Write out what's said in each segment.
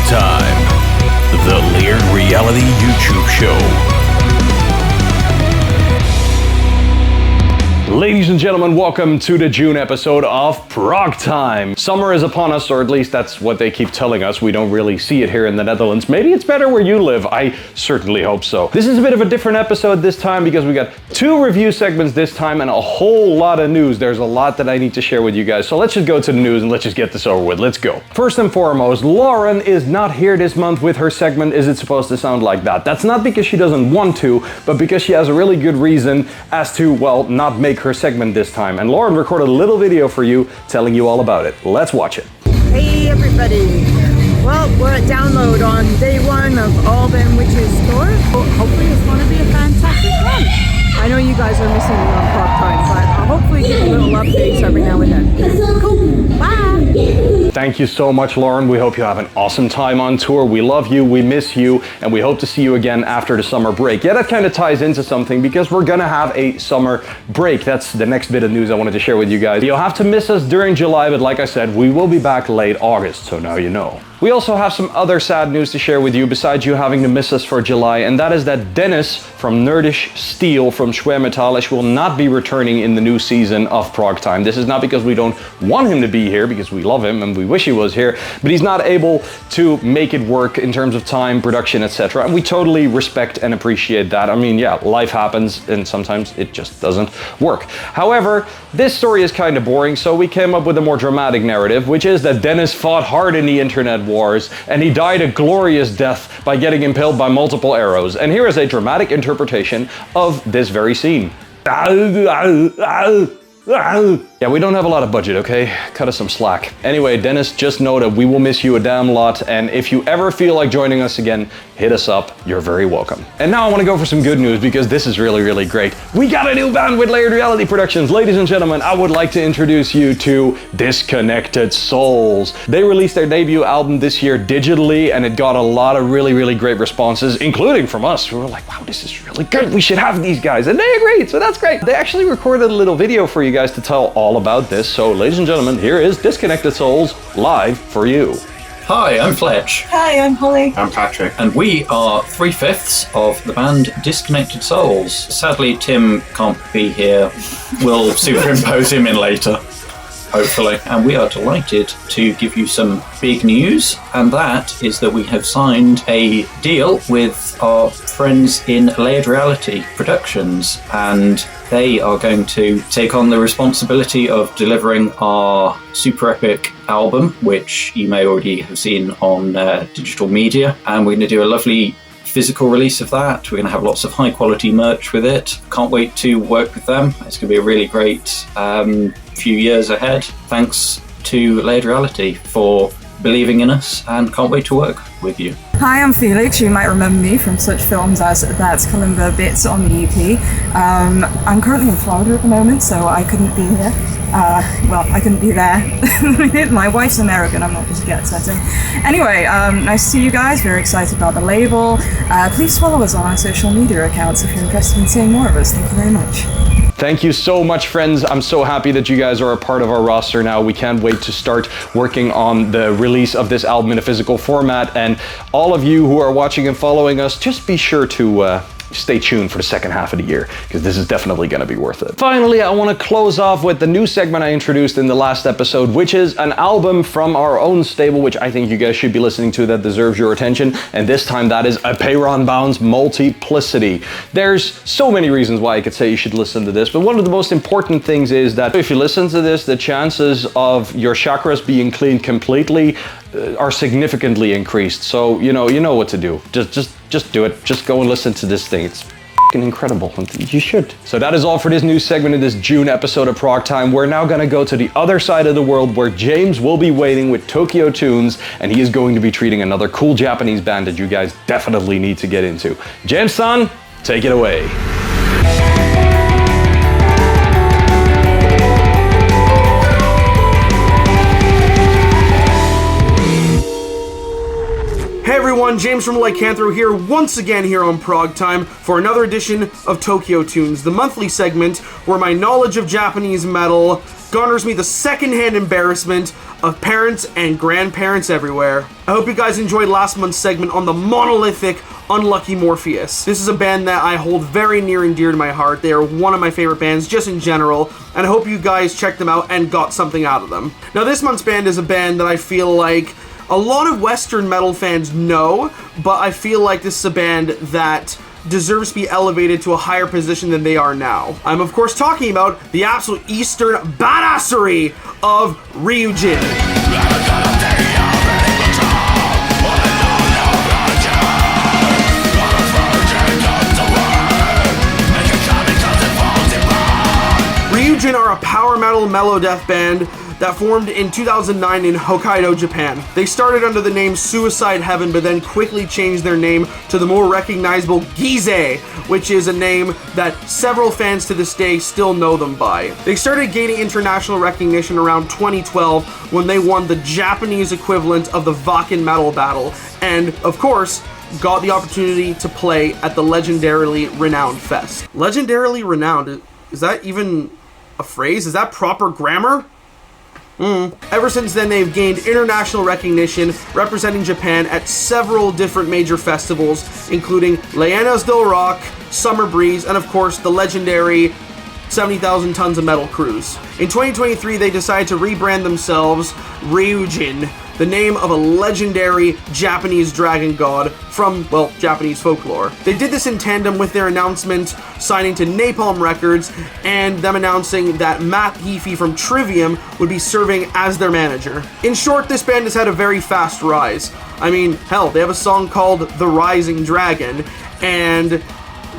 Progtime, the layered reality YouTube show. Ladies and gentlemen, welcome to the June episode of Progtime. Summer is upon us, or at least that's what they keep telling us. We don't really see it here in the Netherlands. Maybe it's better where you live. I certainly hope so. This is a bit of a different episode this time because we got 2 review segments this time and a whole lot of news. There's a lot that I need to share with you guys. So let's just go to the news and let's just get this over with. Let's go. First and foremost, Lauren is not here this month with her segment Is It Supposed to Sound Like That? That's not because she doesn't want to, but because she has a really good reason as to, well, not make her segment this time. And Lauren recorded a little video for you telling you all about it. Let's watch it. Hey everybody. Well, we're at download on day 1 of All Them Witches Store. Hopefully it's going to be a fantastic one. I know you guys are missing me on Progtime, but I'll hopefully give little updates every now and then. Cool. Bye. Thank you so much, Lauren. We hope you have an awesome time on tour. We love you, we miss you, and we hope to see you again after the summer break. Yeah, that kind of ties into something because we're gonna have a summer break. That's the next bit of news I wanted to share with you guys. You'll have to miss us during July, but like I said, we will be back late August, so now you know. We also have some other sad news to share with you besides you having to miss us for July, and that is that Dennis from Nerdish Steel from Schwermetallisch will not be returning in the new season of Progtime. This is not because we don't want him to be here, because we love him and we wish he was here, but he's not able to make it work in terms of time, production, etc. And we totally respect and appreciate that. I mean, yeah, life happens and sometimes it just doesn't work. However, this story is kind of boring, so we came up with a more dramatic narrative, which is that Dennis fought hard in the internet wars and he died a glorious death by getting impaled by multiple arrows. And here is a dramatic interpretation of this very scene. Yeah, we don't have a lot of budget, okay? Cut us some slack. Anyway, Dennis, just know that we will miss you a damn lot, and if you ever feel like joining us again, hit us up. You're very welcome. And now I want to go for some good news because this is really, really great. We got a new band with Layered Reality Productions. Ladies and gentlemen, I would like to introduce you to Disconnected Souls. They released their debut album this year digitally, and it got a lot of really, really great responses, including from us. We were like, wow, this is really good. We should have these guys. And they agreed, so that's great. They actually recorded a little video for you guys to tell all about this. So ladies and gentlemen, here is Disconnected Souls live for you. Hi, I'm Fletch. Hi, I'm Holly. I'm Patrick. And we are 3/5 of the band Disconnected Souls. Sadly, Tim can't be here. We'll superimpose him in later, hopefully. And we are delighted to give you some big news, and that is that we have signed a deal with our friends in Layered Reality Productions, and they are going to take on the responsibility of delivering our super epic album, which you may already have seen on digital media. And we're going to do a lovely physical release of that. We're going to have lots of high quality merch with it. Can't wait to work with them. It's going to be a really great few years ahead. Thanks to Layered Reality for believing in us, and can't wait to work with you. Hi, I'm Felix. You might remember me from such films as That's Kalimba Bits on the EP. I'm currently in Florida at the moment, so I couldn't be here. I couldn't be there. My wife's American, I'm not just jet setting. Anyway, nice to see you guys. Very excited about the label. Please follow us on our social media accounts if you're interested in seeing more of us. Thank you very much. Thank you so much, friends. I'm so happy that you guys are a part of our roster now. We can't wait to start working on the release of this album in a physical format. And all of you who are watching and following us, just be sure to stay tuned for the second half of the year, because this is definitely going to be worth it. Finally, I want to close off with the new segment I introduced in the last episode, which is an album from our own stable, which I think you guys should be listening to, that deserves your attention. And this time that is Apeiron Bound's Multiplicity. There's so many reasons why I could say you should listen to this, but one of the most important things is that if you listen to this, the chances of your chakras being cleaned completely are significantly increased. So you know what to do. Just do it. Just go and listen to this thing. It's fucking incredible. You should. So that is all for this new segment in this June episode of Progtime. We're now gonna go to the other side of the world where James will be waiting with Tokyo Tunes, and he is going to be treating another cool Japanese band that you guys definitely need to get into. James-san, take it away. Hey everyone, James from Lycanthro here, once again here on Progtime for another edition of Tokyo Tunes, the monthly segment where my knowledge of Japanese metal garners me the secondhand embarrassment of parents and grandparents everywhere. I hope you guys enjoyed last month's segment on the monolithic Unlucky Morpheus. This is a band that I hold very near and dear to my heart. They are one of my favorite bands just in general, and I hope you guys checked them out and got something out of them. Now this month's band is a band that I feel like a lot of Western metal fans know, but I feel like this is a band that deserves to be elevated to a higher position than they are now. I'm of course talking about the absolute Eastern badassery of Ryujin. Ryujin are a power metal melodeath band that formed in 2009 in Hokkaido, Japan. They started under the name Suicide Heaven, but then quickly changed their name to the more recognizable Gize, which is a name that several fans to this day still know them by. They started gaining international recognition around 2012 when they won the Japanese equivalent of the Wacken Metal Battle, and of course, got the opportunity to play at the legendarily renowned fest. Legendarily renowned, is that even a phrase? Is that proper grammar? Ever since then, they've gained international recognition representing Japan at several different major festivals, including Leyendas del Rock, Summer Breeze, and of course the legendary 70,000 Tons of Metal cruise. In 2023, they decided to rebrand themselves Ryujin, the name of a legendary Japanese dragon god from, well, Japanese folklore. They did this in tandem with their announcement signing to Napalm Records and them announcing that Matt Heafy from Trivium would be serving as their manager. In short, this band has had a very fast rise. I mean, hell, they have a song called The Rising Dragon, and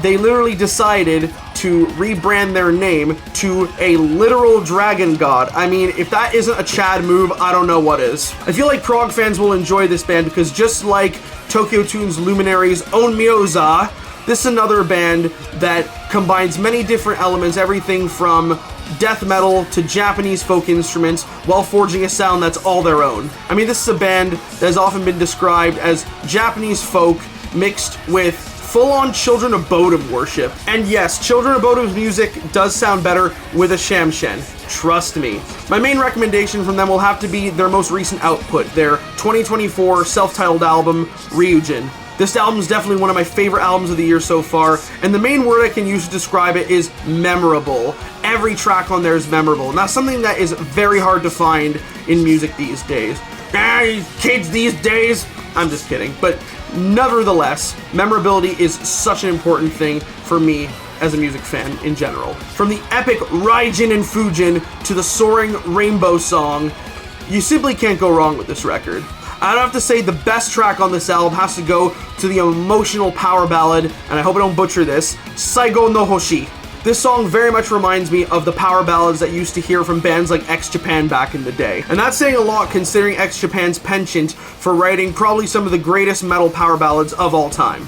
they literally decided to rebrand their name to a literal dragon god. I mean, if that isn't a Chad move, I don't know what is. I feel like prog fans will enjoy this band because just like Tokyo Tunes luminaries Own Myoza, this is another band that combines many different elements, everything from death metal to Japanese folk instruments, while forging a sound that's all their own. I mean, this is a band that has often been described as Japanese folk mixed with full-on Children of Bodom worship. And yes, Children of Bodom's music does sound better with a shamshen. Trust me. My main recommendation from them will have to be their most recent output, their 2024 self-titled album, Ryujin. This album is definitely one of my favorite albums of the year so far, and the main word I can use to describe it is memorable. Every track on there is memorable, and that's something that is very hard to find in music these days. Kids these days, I'm just kidding, but nevertheless, memorability is such an important thing for me as a music fan in general. From the epic Ryujin and Fujin to the soaring Rainbow song, you simply can't go wrong with this record. I'd have to say the best track on this album has to go to the emotional power ballad, and I hope I don't butcher this, Saigo no Hoshi. This song very much reminds me of the power ballads that you used to hear from bands like X Japan back in the day. And that's saying a lot considering X Japan's penchant for writing probably some of the greatest metal power ballads of all time.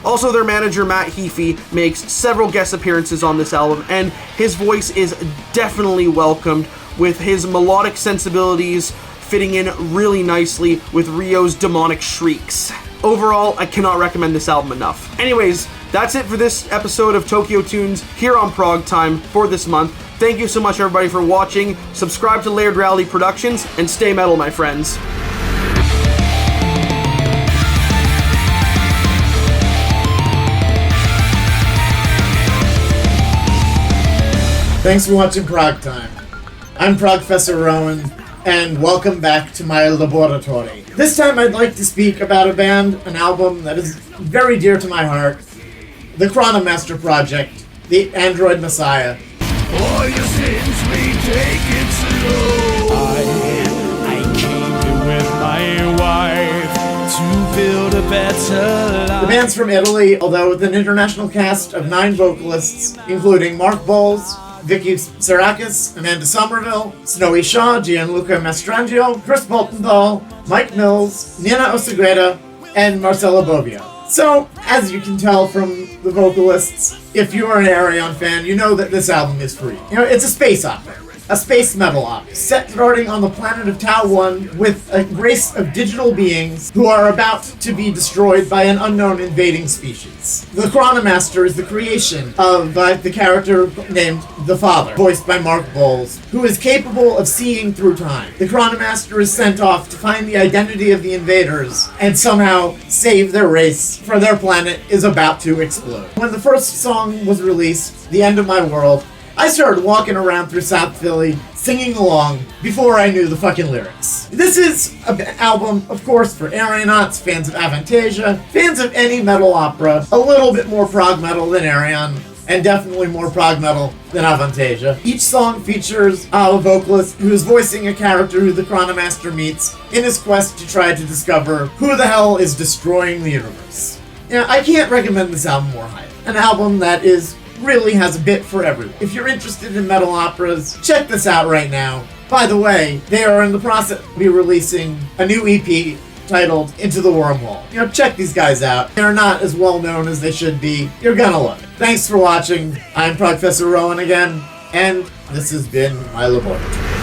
Also, their manager Matt Heafy makes several guest appearances on this album, and his voice is definitely welcomed, with his melodic sensibilities fitting in really nicely with Ryo's demonic shrieks. Overall, I cannot recommend this album enough. Anyways, that's it for this episode of Tokyo Tunes here on Progtime for this month. Thank you so much everybody for watching. Subscribe to Layered Reality Productions and stay metal, my friends. Thanks for watching Progtime. I'm Progfessor Rowan, and welcome back to my laboratory. This time I'd like to speak about a band, an album that is very dear to my heart, The Chronomaster Project, the Android Messiah. For your sins we take it slow. I came here with my wife to build a better life. The band's from Italy, although with an international cast of 9 vocalists, including Mark Bowles, Vicky Sarakis, Amanda Somerville, Snowy Shaw, Gianluca Mastrangio, Chris Boltonthal, Mike Mills, Nina Osegueda, and Marcelo Bobbio. So, as you can tell from the vocalists, if you are an Arion fan, you know that this album is free. You know, it's a space opera. a space metal opera set starting on the planet of Tau 1 with a race of digital beings who are about to be destroyed by an unknown invading species. The Chronomaster is the creation of the character named the Father, voiced by Mark Bowles, who is capable of seeing through time. The Chronomaster is sent off to find the identity of the invaders and somehow save their race, for their planet is about to explode. When the first song was released, The End of My World, I started walking around through South Philly, singing along, before I knew the fucking lyrics. This is an album, of course, for aeronauts, fans of Avantasia, fans of any metal opera, a little bit more prog metal than Arion, and definitely more prog metal than Avantasia. Each song features a vocalist who is voicing a character who the Chronomaster meets in his quest to try to discover who the hell is destroying the universe. I can't recommend this album more highly. An album that really has a bit for everyone. If you're interested in metal operas, check this out right now. By the way, they are in the process of releasing a new EP titled Into the Wormhole. Check these guys out. They're not as well known as they should be. You're gonna love it. Thanks for watching. I'm Progfessor Rowan again, and this has been my laboratory.